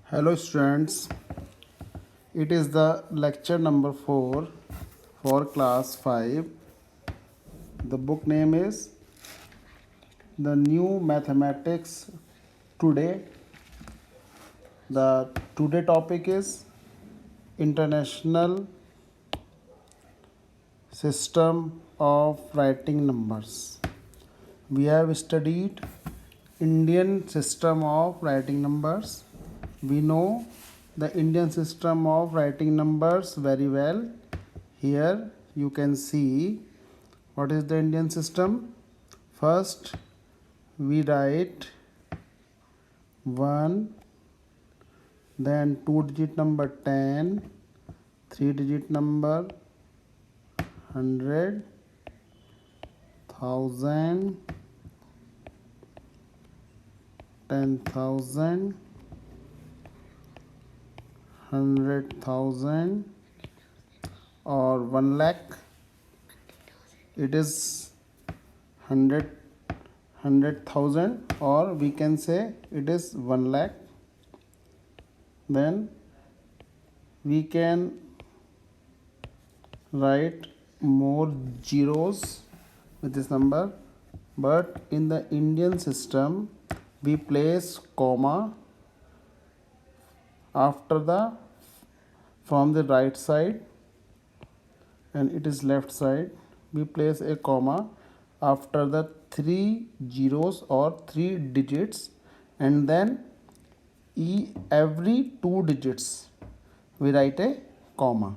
Hello students, it is the lecture number 4 for class 5. The book name is The New Mathematics Today. The today topic is International System of Writing Numbers. We have studied Indian system of writing numbers. We know the Indian system of writing numbers very well. Here you can see what is the Indian system. First we write 1, then 2-digit number 10, 3-digit number 100, 1000, 10,000, 100,000 or 1 lakh. It is 100,000 or we can say it is 1 lakh. Then we can write more zeros with this number, but in the Indian system we place comma after the from the right side, and it is left side. We place a comma after the 3 zeros or 3 digits, and then every 2 digits we write a comma.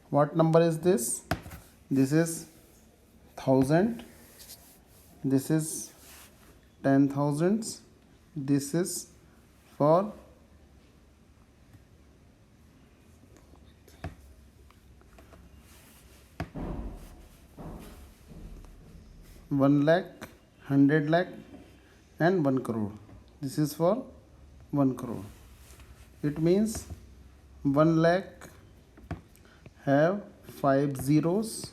What number is this? This is 1000. This is 10,000s. This is for 1 lakh, 100 lakh and 1 crore. This is for 1 crore. It means 1 lakh have 5 zeros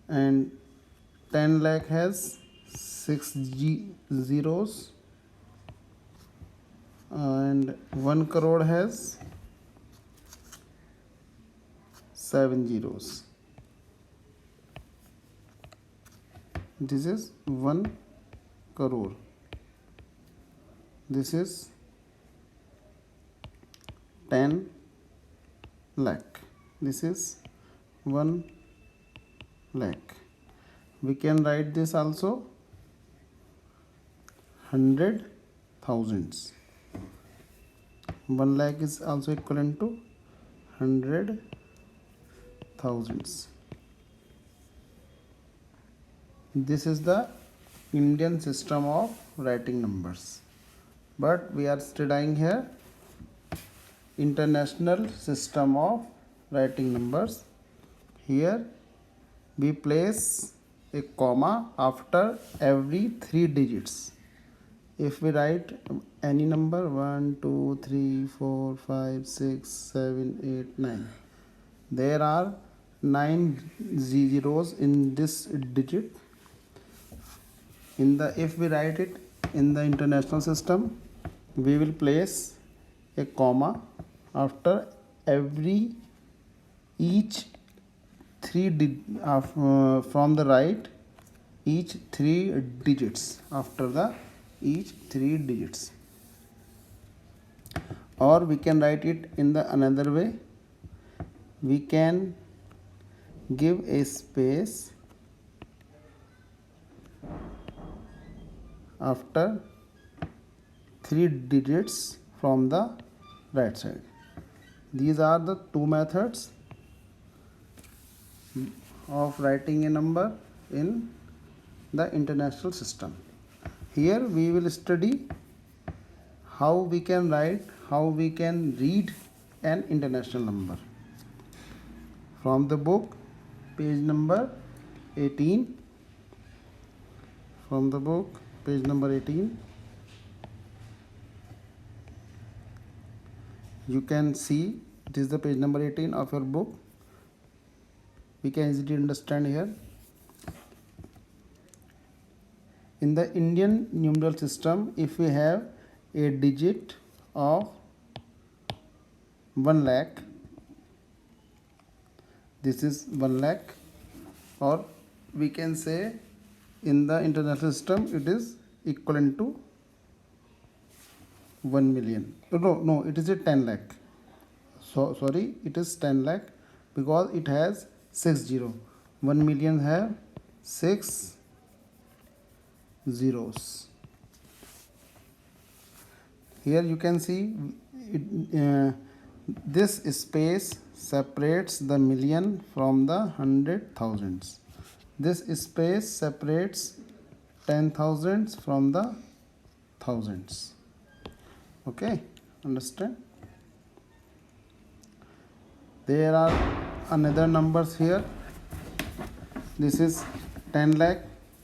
and 10 lakh has 6 zeros and 1 crore has 7 zeros. This is 1 crore. This is 10 lakh. This is 1 lakh. We can write this also 100 thousands. 1 lakh is also equivalent to 100 thousands. This is the Indian system of writing numbers, but we are studying here international system of writing numbers. Here we place a comma after every 3 digits. If we write any number 1, 2, 3, 4, 5, 6, 7, 8, 9, there are 9 zeros in this digit. If we write it in the international system, we will place a comma after every each 3 from the right, each 3 digits after the each 3 digits. Or we can write it in the another way. We can give a space after 3 digits from the right side. These are the two methods of writing a number in the international system. Here we will study how we can write, how we can read an international number. From the book, page number 18. From the book, page number 18. You can see it is the page number 18 of your book. we can easily understand here. In the Indian numeral system, if we have a digit of 1 lakh, this is 1 lakh, or we can say in the international system it is equivalent to 1 million. No, it is a 10 lakh. So sorry, it is 10 lakh because it has 6 zero. 1 million have 6 zeros. Here you can see this space separates the million from the hundred thousands. This space separates 10,000s from the thousands. Okay, understand? There are another numbers here. This is 10 lakh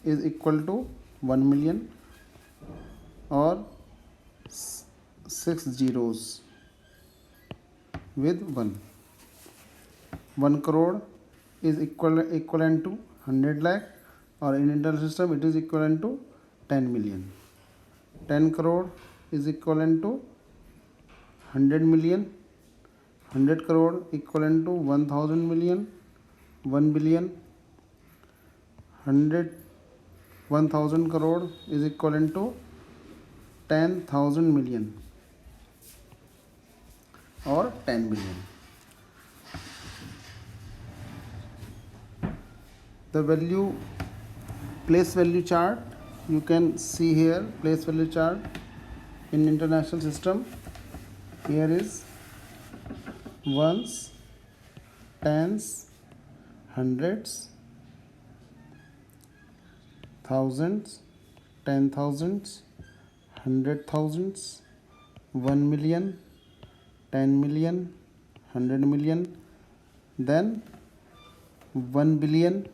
is equal to 1 million, or 6 zeros with 1. 1 crore is equivalent to 100 lakh, or in internal system it is equivalent to 10 million. 10 crore is equivalent to 100 million. 100 crore equivalent to 1000 million. 1 billion. 1000 crore is equivalent to 10,000 million, or 10 billion. The value, place value chart, you can see here place value chart in international system. Here is ones, tens, hundreds, thousands, 10,000s, 100,000s, 1 million, 10 million, 100 million, then 1 billion.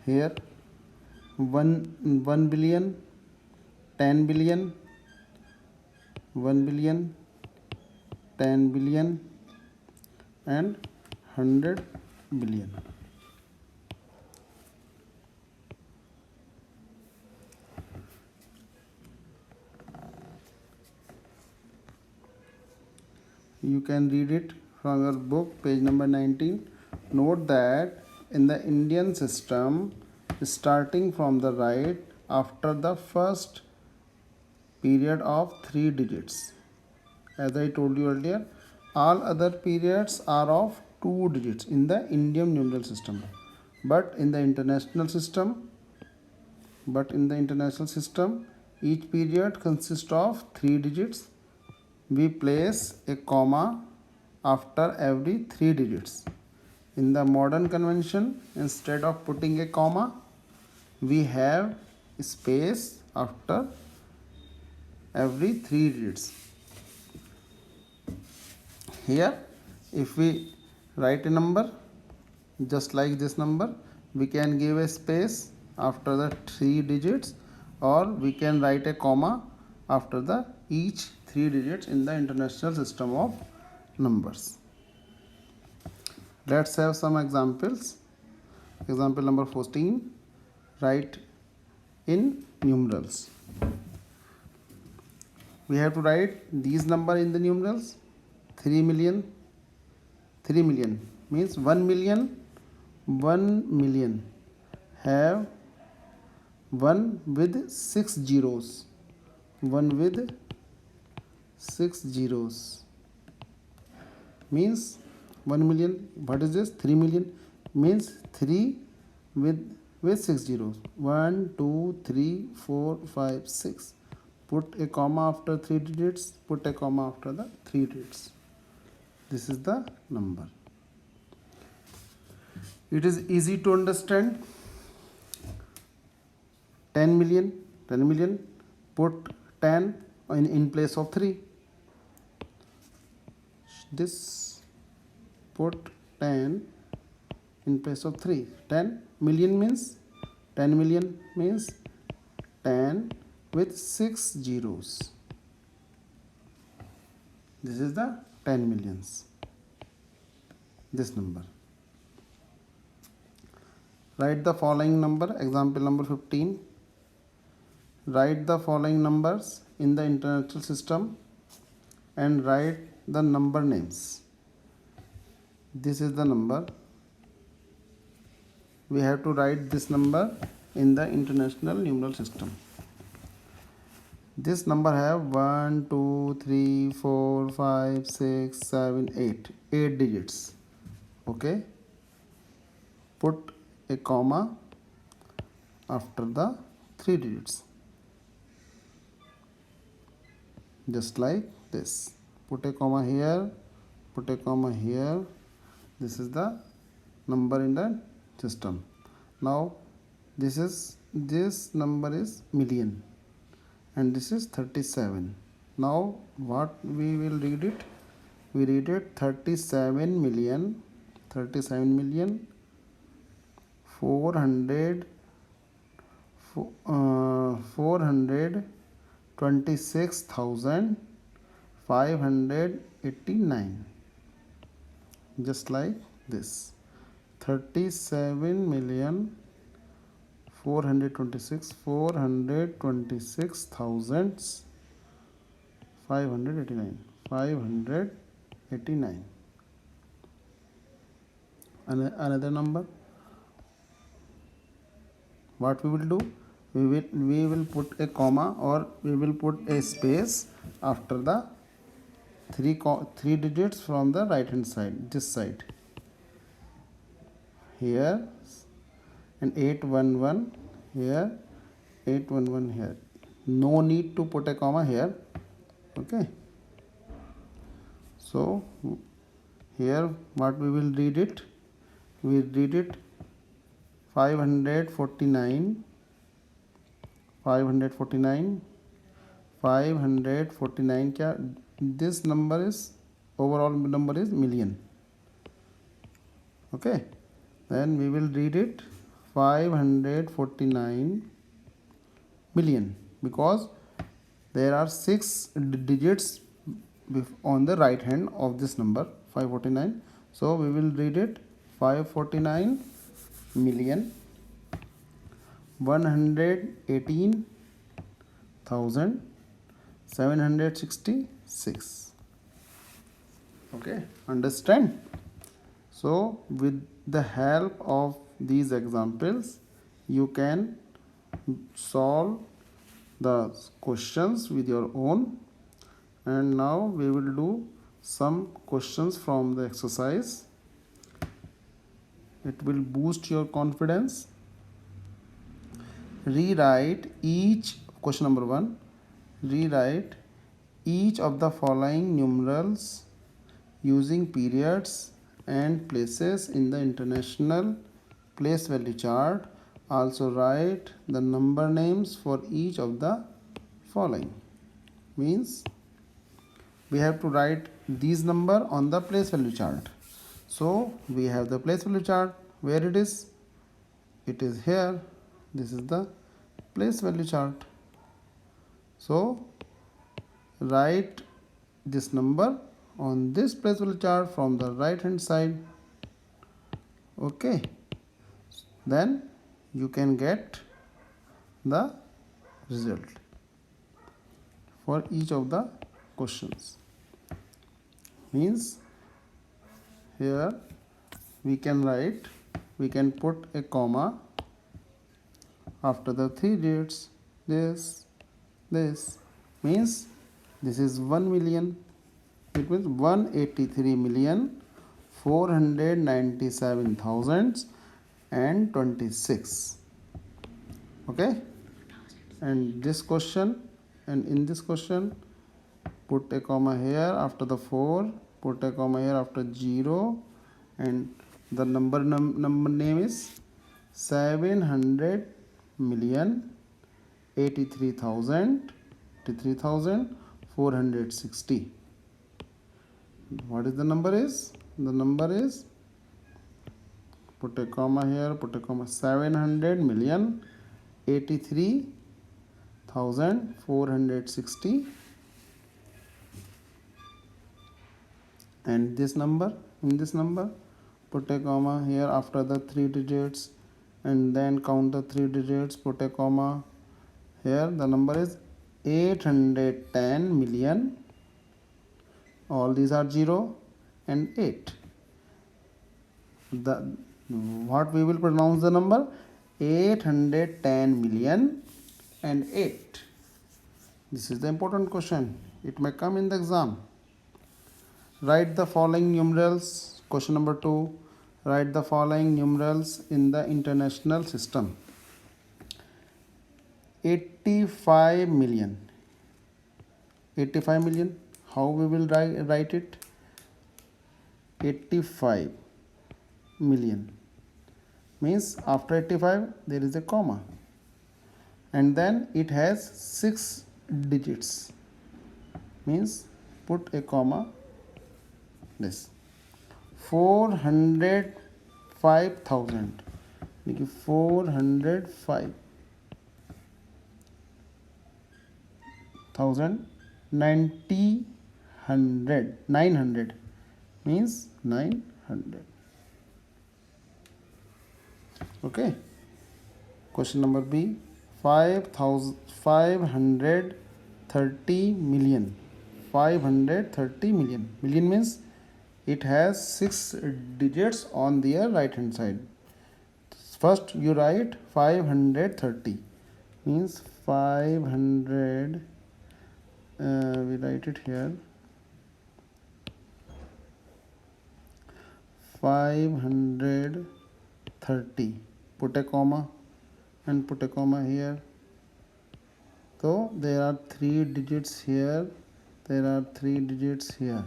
Here 1 billion, 10 billion, 1 billion, 10 billion, and 100 billion. You can read it from your book, page number 19. Note that in the Indian system, starting from the right after the first period of 3 digits, as I told you earlier, all other periods are of 2 digits in the Indian numeral system. But in the international system, each period consists of 3 digits. We place a comma after every 3 digits. In the modern convention, instead of putting a comma, we have space after every 3 digits. Here, if we write a number just like this number, we can give a space after the 3 digits, or we can write a comma after the each 3 digits in the international system of numbers. Let's have some examples. Example number 14. Write in numerals. We have to write these number in the numerals. 3 million. 3 million means 1 million. 1 million have 1 with 6 zeros. 1 with 6 zeros means 1 million. What is this? 3 million means 3 with 6 zeros. 1, 2, 3, 4, 5, 6. Put a comma after 3 digits. Put a comma after the 3 digits. This is the number. It is easy to understand. 10 million. 10 million. Put 10 in place of 3. This put 10 in place of 3. 10 million means 10 million means 10 with 6 zeros. This is the 10 millions. This number. Write the following number. Example number 15. Write the following numbers in the international system and write the number names. This is the number. We have to write this number in the international numeral system. This number have 1, 2, 3, 4, 5, 6, 7, 8. 8 digits. Okay. Put a comma after the 3 digits. Just like this. Put a comma here. Put a comma here. This is the number in the system. Now this number is million. And this is 37. Now what we will read it? We read it 37 million 426,589. Just like this. 37 million 589. Another number. What we will do? We will put a comma or we will put a space after the three digits from the right hand side, this side. Here and 811 here, 811 here. No need to put a comma here. Okay. So here what we will read it? We read it 549 क्या? This number is overall number is million. Okay. Then we will read it 549 million because there are 6 digits on the right hand of this number 549. So we will read it 549 million 118,766. Okay, understand? So with the help of these examples you can solve the questions with your own. And now we will do some questions from the exercise. It will boost your confidence. Rewrite each, question number 1, rewrite each of the following numerals using periods and places in the international place value chart. Also write the number names for each of the following. Means we have to write these number on the place value chart. So we have the place value chart. Where it is? It is here. This is the place value chart. So write this number on this place value chart from the right hand side. Okay. Then you can get the result for each of the questions. Means here we can write, we can put a comma after the 3 digits. This means this is 1 million. It means 183,497,026. Okay. And this question, and in this question put a comma here after the 4, put a comma here after 0, and the number name is 700,083,460. What is the number is? The number is, put a comma here, put a comma, 700,083,460. And this number, in this number put a comma here after the 3 digits and then count the 3 digits, put a comma. Here the number is 810 million. All these are 0 and 8. The what we will pronounce the number? 810 million and 8. This is the important question. It may come in the exam. Write the following numerals. Question number 2. Write the following numerals in the international system. 85 million. 85 million. How we will write it? 85 million means after 85 there is a comma, and then it has 6 digits, means put a comma. This 405,000, 405,000, 900 means 900. Okay. Question number B. 530 million. 530 million. Million means it has 6 digits on their right hand side. First you write 530 means 500. We write it here. 530. Put a comma and put a comma here. So there are 3 digits here. There are 3 digits here.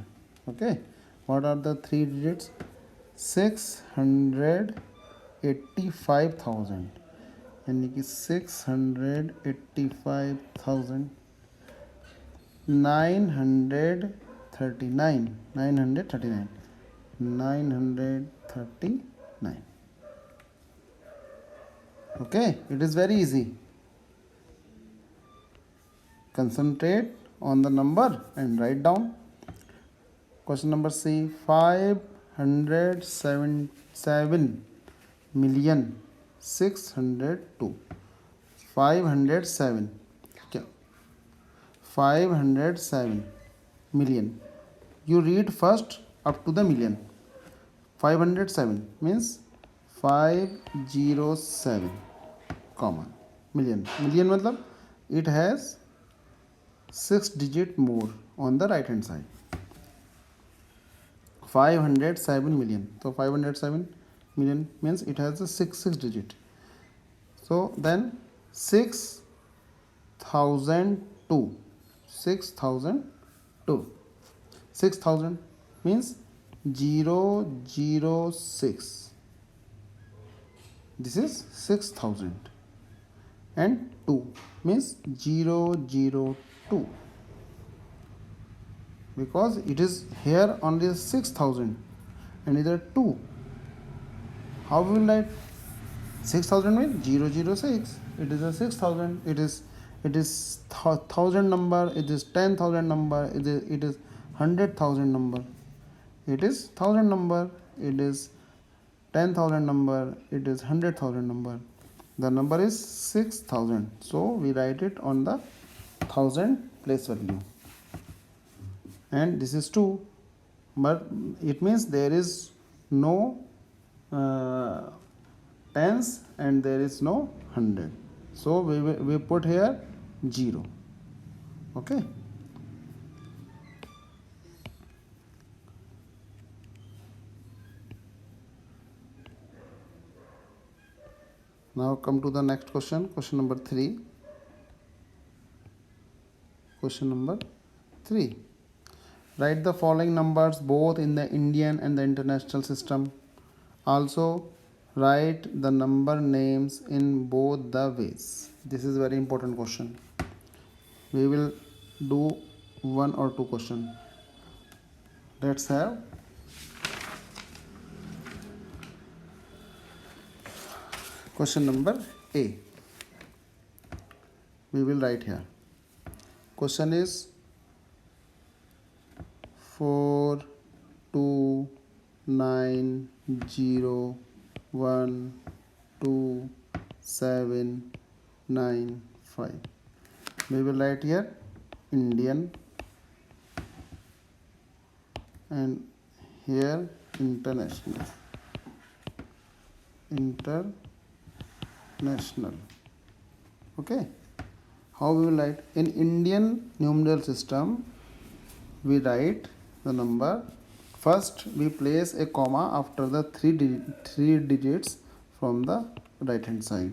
Okay. What are the 3 digits? 685,000. यानी कि 685,000. 939. 939. 939. Okay, it is very easy. Concentrate on the number and write down. Question number C. 507 million 602. 507. 507 million. You read first up to the million. 507 means 507 comma million. Million matlab it has 6 digit more on the right hand side. 507 million. So 507 million means it has a 6 digit. So then 6,002. 6,002. 6,000 means 006. This is 6,000. And 2 means 002. Because it is here only 6,000 and either 2. How we will write? 6,000 means 006. It is a 6,000. It is 1,000 number. It is 10,000 number. It is 100,000 number. It is 1,000 number. It is 10,000 number. It is 100,000 number. The number is 6,000. So we write it on the 1,000 place value. And this is 2, but it means there is no tens and there is no 100. So we put here 0. Okay. Now come to the next question. Question number 3. Question number 3. Write the following numbers both in the Indian and the international system. Also write the number names in both the ways. This is very important question. We will do 1 or 2 questions. Let's have question number A. We will write here. Question is 42901 2795. We will write here Indian and here international. Okay, how we will write in Indian numeral system? We write the number. First we place a comma after the three digits from the right hand side.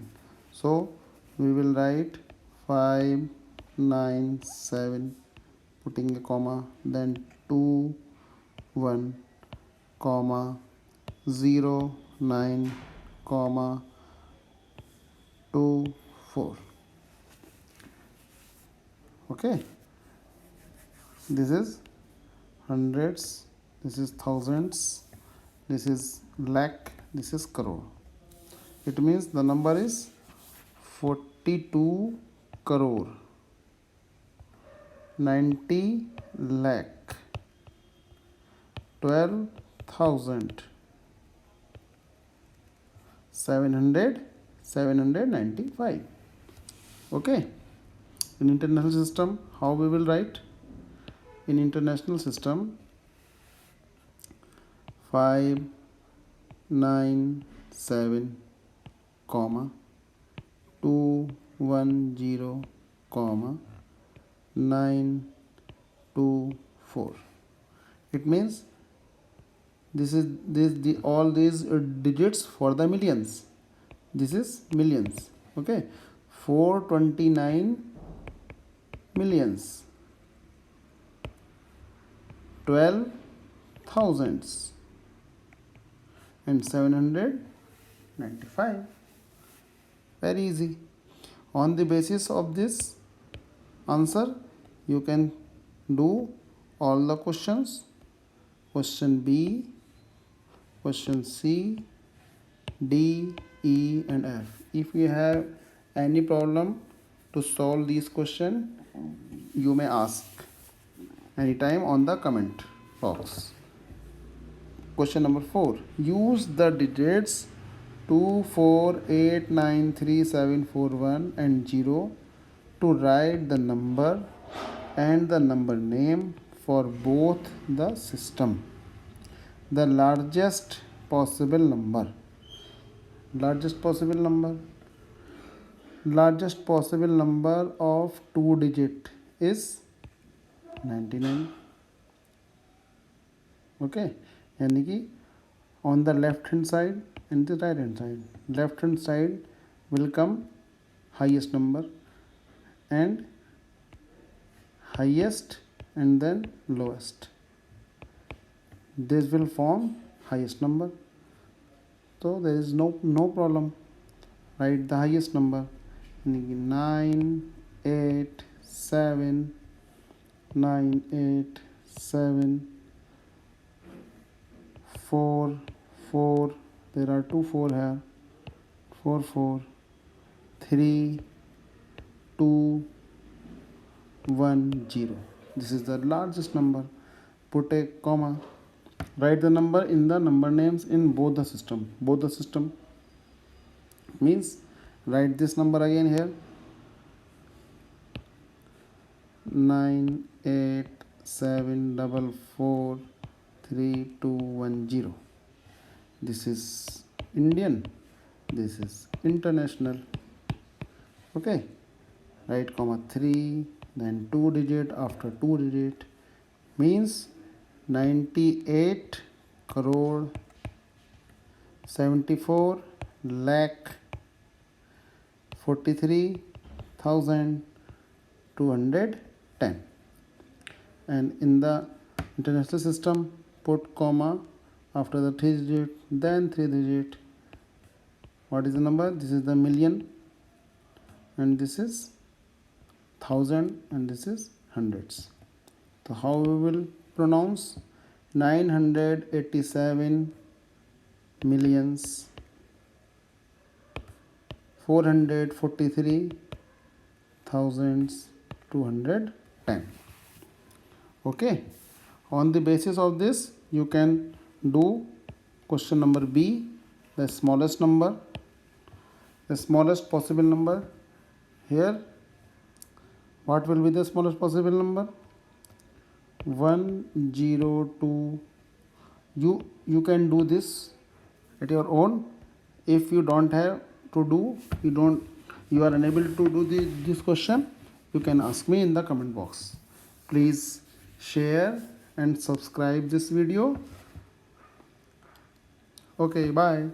So we will write 597, putting a comma, then 2 1 comma 0 9 comma 2 4. Okay, this is hundreds, this is thousands, this is lakh, this is crore. It means the number is 42 crore 90 lakh 12,000 795. Okay, in international system, how we will write? In international system, 597 comma 210 comma 924. It means this is all these digits for the millions. This is millions. Okay, 429 millions, 12 thousands, and 795. Very easy. On the basis of this answer, you can do all the questions. Question B, question C, D, E and F. If you have any problem to solve these questions, you may ask anytime on the comment box. Question number 4. Use the digits 2, 4, 8, 9, 3, 7, 4, 1 and 0 to write the number and the number name for both the system. The largest possible number. Largest possible number of 2 digit is 99. Okay, यानी कि on the left hand side and the right hand side. Left hand side will come highest number and highest and then lowest. This will form highest number. So there is no problem. Write the highest number. 9 8 7 9 8 7 4 4. There are 2 4 here. 4 4 3 2 1 0. This is the largest number. Put a comma. Write the number in the number names in both the system. Both the system means write this number again here. 9 8 7 4 3 2 1 0. This is Indian. This is international. Okay. Write comma 3, then 2 digit after 2 digit means 98 crore 74 lakh 43,210. And in the international system, put comma after the 3 digit, then 3 digit. What is the number? This is the million, and this is thousand, and this is hundreds. So how we will pronounce? 987 millions 443,210. Okay, on the basis of this you can do question number B, the smallest number. the smallest possible number. Here what will be the smallest possible number? 102. You can do this at your own. If you don't have to do, you are unable to do this question, you can ask me in the comment box. Please share and subscribe this video. Okay, bye.